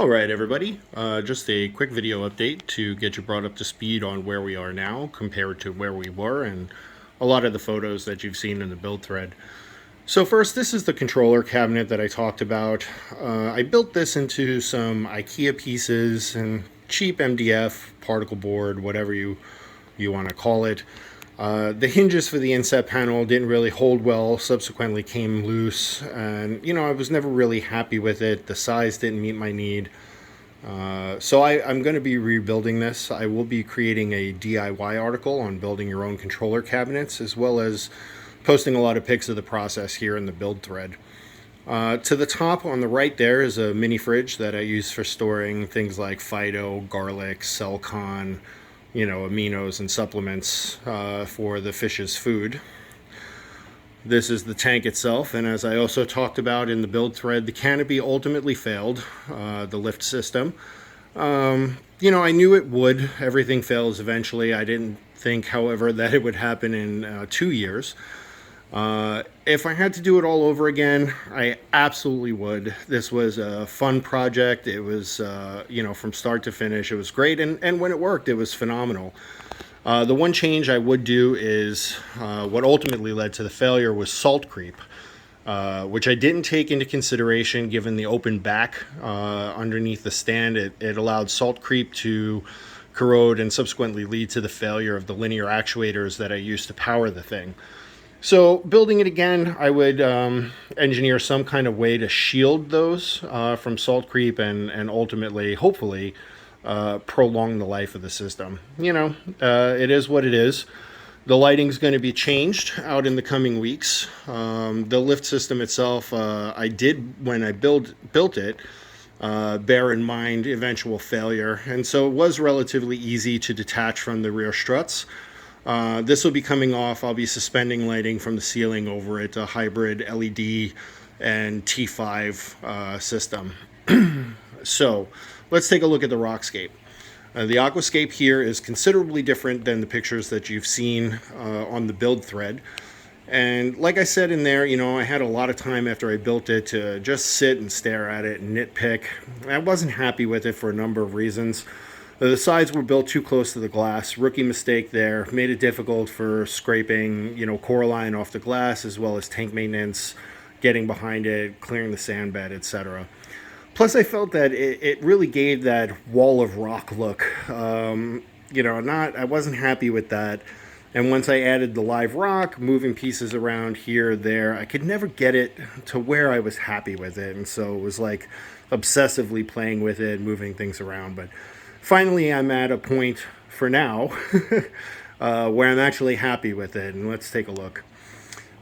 All right, everybody. Just a quick video update to get you brought up to speed on where we are now compared to where we were and a lot of the photos that you've seen in the build thread. So first, this is the controller cabinet that I talked about. I built this into some IKEA pieces and cheap MDF, particle board, whatever you want to call it. The hinges for the inset panel didn't really hold well, subsequently came loose, and I was never really happy with it. The size didn't meet my need. So I'm going to be rebuilding this. I will be creating a DIY article on building your own controller cabinets, as well as posting a lot of pics of the process here in the build thread. To the top on the right there is a mini fridge that I use for storing things like Fido, garlic, Celcon, aminos and supplements for the fish's food. This is the tank itself, and as I also talked about in the build thread, the canopy ultimately failed, the lift system. I knew it would. Everything fails eventually. I didn't think, however, that it would happen in 2 years. If I had to do it all over again, I absolutely would. This was a fun project. It was, from start to finish, it was great. And when it worked, it was phenomenal. The one change I would do is what ultimately led to the failure was salt creep, which I didn't take into consideration given the open back underneath the stand. It allowed salt creep to corrode and subsequently lead to the failure of the linear actuators that I used to power the thing. So building it again, I would engineer some kind of way to shield those from salt creep and ultimately, hopefully, prolong the life of the system. It is what it is. The lighting's going to be changed out in the coming weeks. The lift system itself, I did, when I built it, bear in mind eventual failure. And so it was relatively easy to detach from the rear struts. This will be coming off. I'll be suspending lighting from the ceiling over it, a hybrid LED and T5 system. So let's take a look at the rockscape. The aquascape here is considerably different than the pictures that you've seen on the build thread. And like I said in there, I had a lot of time after I built it to just sit and stare at it and nitpick. I wasn't happy with it for a number of reasons. The sides were built too close to the glass. Rookie mistake there. Made it difficult for scraping, Coraline off the glass, as well as tank maintenance, getting behind it, clearing the sand bed, etc. Plus, I felt that it really gave that wall of rock look. I wasn't happy with that. And once I added the live rock, moving pieces around here, there, I could never get it to where I was happy with it. And so it was like obsessively playing with it, moving things around. But finally, I'm at a point for now where I'm actually happy with it. And let's take a look.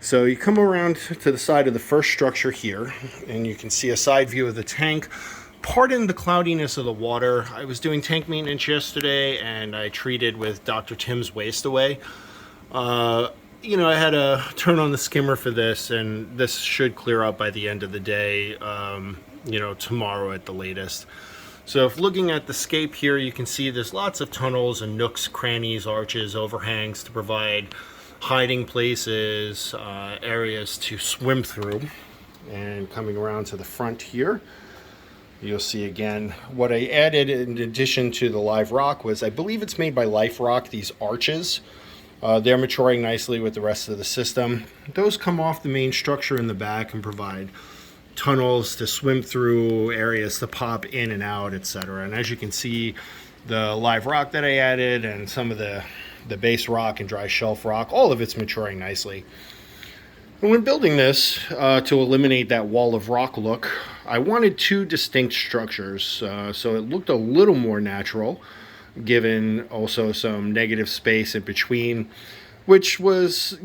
So you come around to the side of the first structure here, and you can see a side view of the tank. Pardon the cloudiness of the water. I was doing tank maintenance yesterday, and I treated with Dr. Tim's Waste Away. I had to turn on the skimmer for this, and this should clear up by the end of the day, tomorrow at the latest. So if looking at the scape here, you can see there's lots of tunnels and nooks, crannies, arches, overhangs to provide hiding places, areas to swim through. And coming around to the front here, you'll see again what I added in addition to the live rock was, I believe it's made by Life Rock, these arches. They're maturing nicely with the rest of the system. Those come off the main structure in the back and provide tunnels to swim through, areas to pop in and out, etc. And as you can see, the live rock that I added and some of the base rock and dry shelf rock, all of it's maturing nicely. And when building this, to eliminate that wall of rock look, I wanted two distinct structures, so it looked a little more natural, given also some negative space in between, which was,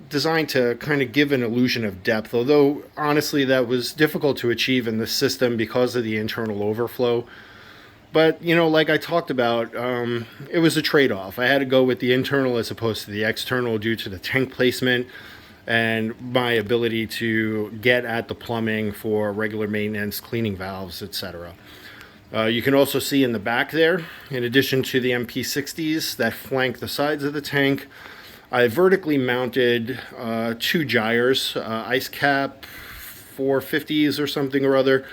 designed to kind of give an illusion of depth, although honestly that was difficult to achieve in the system because of the internal overflow. But, like I talked about, it was a trade-off. I had to go with the internal as opposed to the external due to the tank placement and my ability to get at the plumbing for regular maintenance, cleaning valves, etc. You can also see in the back there, in addition to the MP60s that flank the sides of the tank, I vertically mounted two gyres, ice cap 450s or something or other,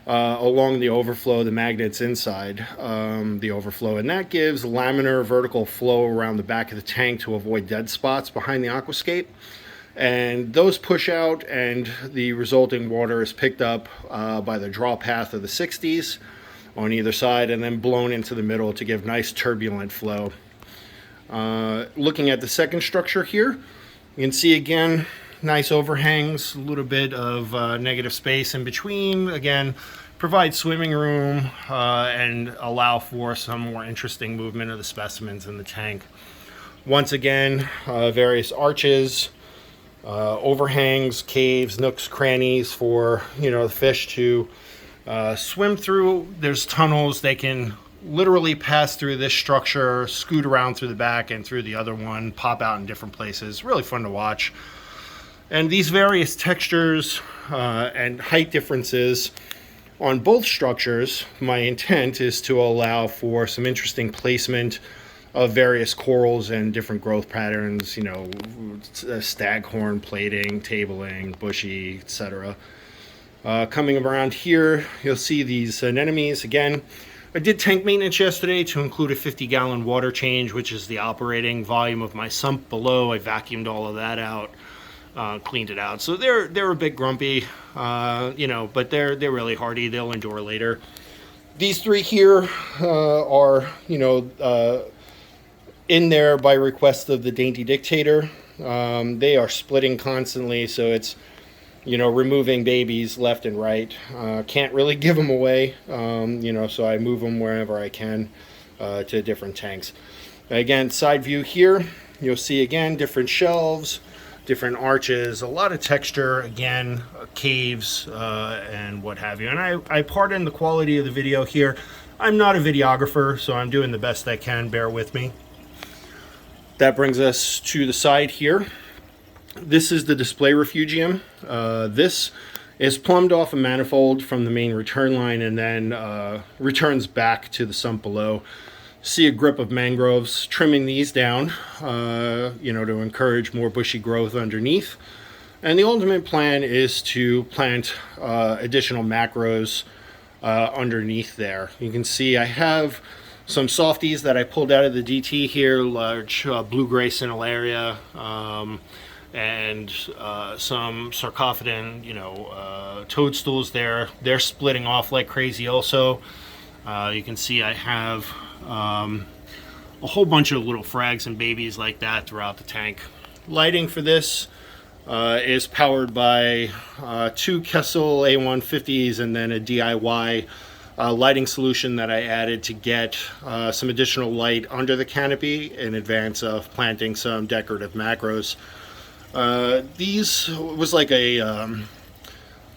along the overflow, the magnets inside the overflow, and that gives laminar vertical flow around the back of the tank to avoid dead spots behind the aquascape. And those push out, and the resulting water is picked up by the draw path of the 60s on either side, and then blown into the middle to give nice turbulent flow. Looking at the second structure here, you can see again nice overhangs, a little bit of negative space in between. Again, provide swimming room and allow for some more interesting movement of the specimens in the tank. Once again, various arches, overhangs, caves, nooks, crannies for the fish to swim through. There's tunnels. They can literally pass through this structure, scoot around through the back and through the other one, pop out in different places. Really fun to watch. And these various textures and height differences on both structures, my intent is to allow for some interesting placement of various corals and different growth patterns, staghorn plating, tabling, bushy, etc. Coming around here, you'll see these anemones. Again, I did tank maintenance yesterday to include a 50-gallon water change, which is the operating volume of my sump below. I vacuumed all of that out, cleaned it out. So they're a bit grumpy, but they're really hardy. They'll endure later. These three here are, in there by request of the Dainty Dictator. They are splitting constantly, so it's removing babies left and right. Can't really give them away, so I move them wherever I can to different tanks. Again, side view here, you'll see again different shelves, different arches, a lot of texture, again, caves and what have you. And I pardon the quality of the video here. I'm not a videographer, so I'm doing the best I can. Bear with me. That brings us to the side here. This is the display refugium. This is plumbed off a manifold from the main return line and then returns back to the sump below. See a grip of mangroves, trimming these down, to encourage more bushy growth underneath. And the ultimate plan is to plant additional macros underneath there. You can see I have some softies that I pulled out of the DT here, large blue-gray Cinellaria, and some sarcophodon, toadstools there. They're splitting off like crazy also. You can see I have a whole bunch of little frags and babies like that throughout the tank. Lighting for this is powered by two Kessel A150s and then a DIY lighting solution that I added to get some additional light under the canopy in advance of planting some decorative macros. These was like a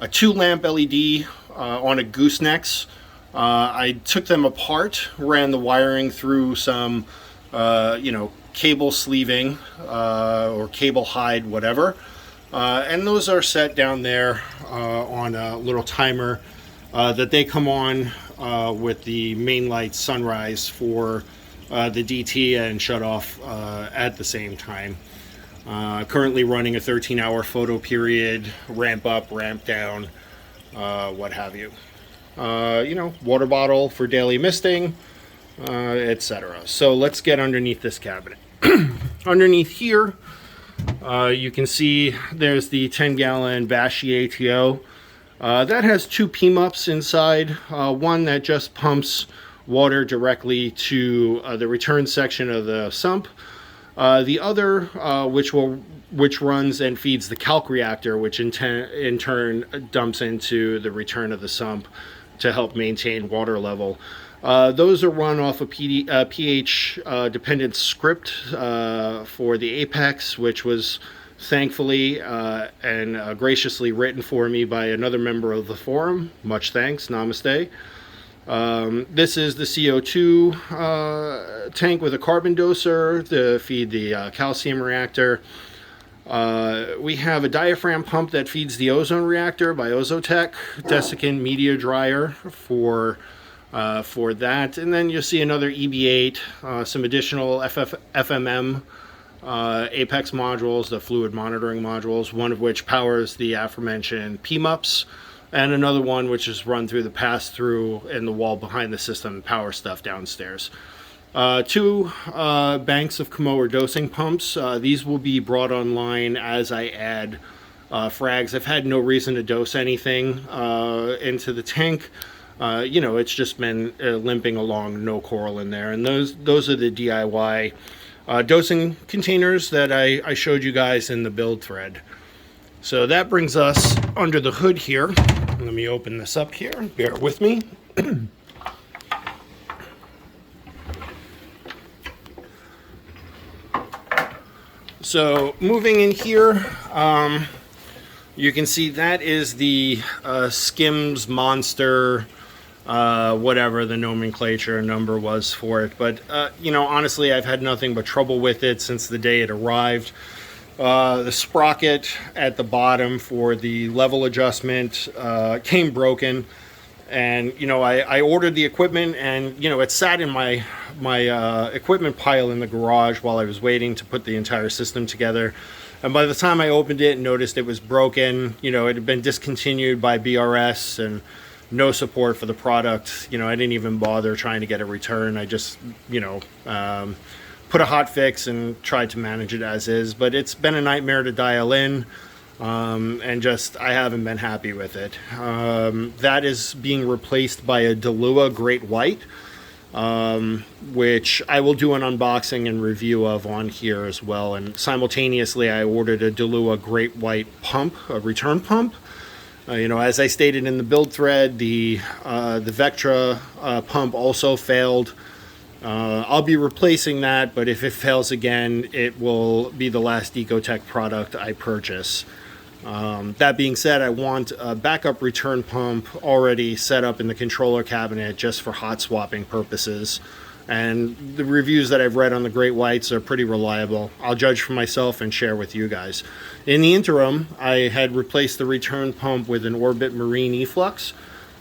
2-lamp LED on a goosenecks. I took them apart, ran the wiring through some cable sleeving or cable hide, whatever, and those are set down there on a little timer that they come on with the main light sunrise for the DT and shut off at the same time. Currently running a 13-hour photo period, ramp up, ramp down, what have you. Water bottle for daily misting, etc. So let's get underneath this cabinet. Underneath here, you can see there's the 10-gallon Bashi ATO. That has two PMUPs inside, one that just pumps water directly to the return section of the sump. The other, which runs and feeds the calc reactor, which in turn dumps into the return of the sump to help maintain water level. Those are run off a pH dependent script for the Apex, which was thankfully and graciously written for me by another member of the forum. Much thanks. Namaste. This is the CO2 tank with a carbon doser to feed the calcium reactor. We have a diaphragm pump that feeds the ozone reactor by Ozotech, desiccant media dryer for that, and then you'll see another EB8, some additional FMM Apex modules, the fluid monitoring modules, one of which powers the aforementioned PMUPs, and another one which is run through the pass-through in the wall behind the system, power stuff downstairs. Two banks of Kamoa dosing pumps. These will be brought online as I add frags. I've had no reason to dose anything into the tank. It's just been limping along, no coral in there. And those are the DIY dosing containers that I showed you guys in the build thread. So that brings us under the hood here. Let me open this up here. Bear with me. So moving in here, you can see that is the Skims Monster, whatever the nomenclature number was for it. But, honestly, I've had nothing but trouble with it since the day it arrived. The sprocket at the bottom for the level adjustment came broken. And, I ordered the equipment, and, it sat in my equipment pile in the garage while I was waiting to put the entire system together. And by the time I opened it and noticed it was broken, it had been discontinued by BRS and no support for the product. I didn't even bother trying to get a return. I just, put a hot fix and tried to manage it as is. But it's been a nightmare to dial in. And I haven't been happy with it. That is being replaced by a Delua Great White, which I will do an unboxing and review of on here as well. And simultaneously, I ordered a Delua Great White pump, a return pump. As I stated in the build thread, the Vectra pump also failed. I'll be replacing that, but if it fails again, it will be the last Ecotech product I purchase. That being said, I want a backup return pump already set up in the controller cabinet just for hot swapping purposes. And the reviews that I've read on the Great Whites are pretty reliable. I'll judge for myself and share with you guys. In the interim, I had replaced the return pump with an Orbit Marine E-Flux.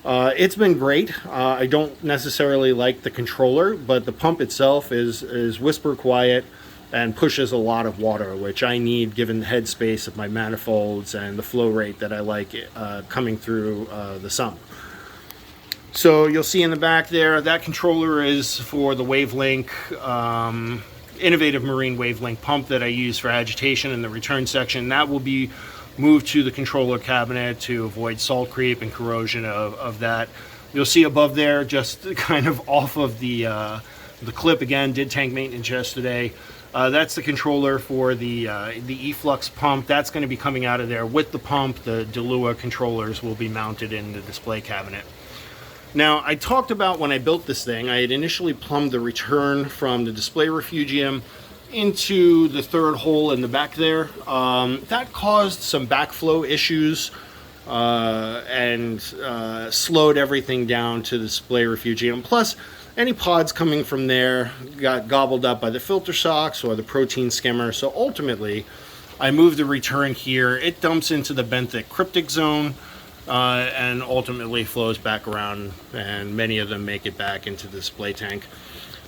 It's been great. I don't necessarily like the controller, but the pump itself is whisper quiet and pushes a lot of water, which I need given the headspace of my manifolds and the flow rate that I like coming through the sump. So you'll see in the back there, that controller is for the Wavelink, innovative marine Wavelink pump that I use for agitation in the return section. That will be moved to the controller cabinet to avoid salt creep and corrosion of that. You'll see above there, just kind of off of the clip again, did tank maintenance yesterday. That's the controller for the E-Flux pump. That's going to be coming out of there with the pump. The Delua controllers will be mounted in the display cabinet. Now, I talked about when I built this thing, I had initially plumbed the return from the display refugium into the third hole in the back there. That caused some backflow issues and slowed everything down to the display refugium. Plus, any pods coming from there got gobbled up by the filter socks or the protein skimmer. So ultimately, I moved the return here. It dumps into the benthic cryptic zone and ultimately flows back around, and many of them make it back into the display tank.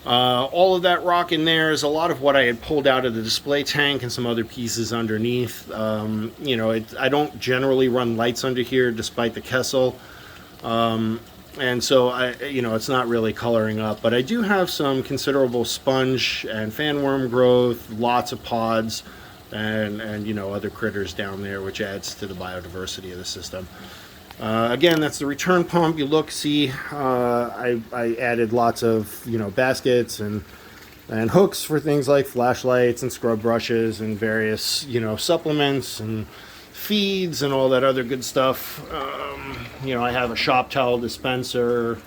All of that rock in there is a lot of what I had pulled out of the display tank and some other pieces underneath. I don't generally run lights under here despite the Kessel. And so it's not really coloring up, but I do have some considerable sponge and fanworm growth, lots of pods, and other critters down there, which adds to the biodiversity of the system. Again, that's the return pump. You look, see, I added lots of baskets and hooks for things like flashlights and scrub brushes and various supplements and feeds and all that other good stuff. I have a shop towel dispenser,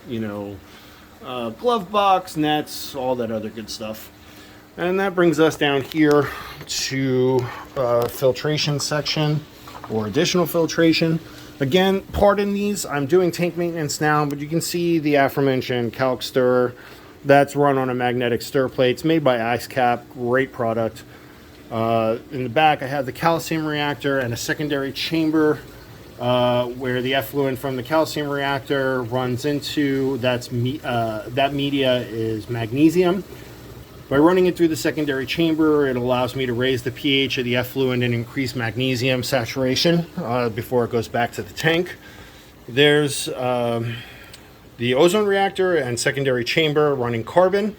glove box, nets, all that other good stuff. And that brings us down here to filtration section or additional filtration. Again, pardon these, I'm doing tank maintenance now, but you can see the aforementioned calc stirrer. That's run on a magnetic stir plate. It's made by IceCap, great product. In the back, I have the calcium reactor and a secondary chamber where the effluent from the calcium reactor runs into. That media is magnesium. By running it through the secondary chamber, it allows me to raise the pH of the effluent and increase magnesium saturation before it goes back to the tank. There's the ozone reactor and secondary chamber running carbon.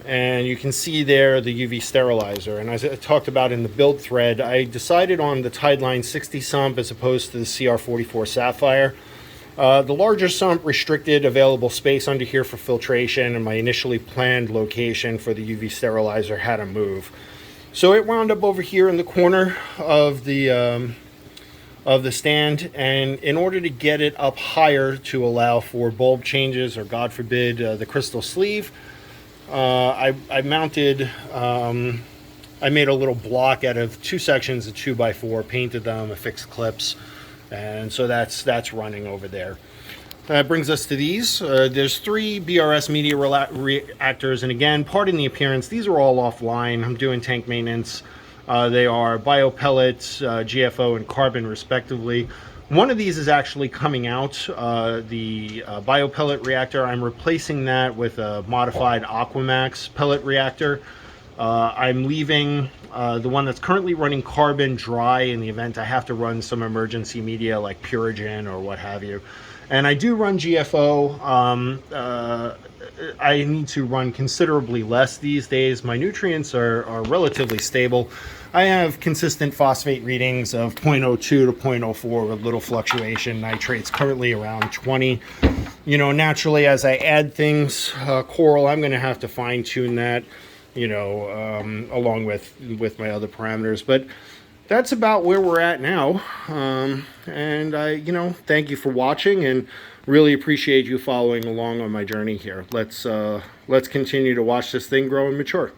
And you can see there the UV sterilizer. And as I talked about in the build thread, I decided on the Tideline 60 sump as opposed to the CR44 Sapphire. The larger sump restricted available space under here for filtration, and my initially planned location for the UV sterilizer had to move. So it wound up over here in the corner of the stand, and in order to get it up higher to allow for bulb changes or, God forbid, the crystal sleeve, I mounted, I made a little block out of 2 sections of 2x4, painted them, affixed clips, and so that's running over there. That brings us to these. There's 3 BRS media reactors, and again, pardon the appearance, these are all offline. I'm doing tank maintenance. They are biopellets, GFO, and carbon respectively. One of these is actually coming out, the biopellet reactor. I'm replacing that with a modified Aquamax pellet reactor. I'm leaving the one that's currently running carbon dry in the event I have to run some emergency media like Purigen or what have you. And I do run GFO. I need to run considerably less these days. My nutrients are relatively stable. I have consistent phosphate readings of 0.02 to 0.04 with little fluctuation. Nitrates currently around 20. You know, naturally, as I add things, coral, I'm going to have to fine tune that, you know, along with my other parameters. But that's about where we're at now. And I, you know, thank you for watching and really appreciate you following along on my journey here. Let's continue to watch this thing grow and mature.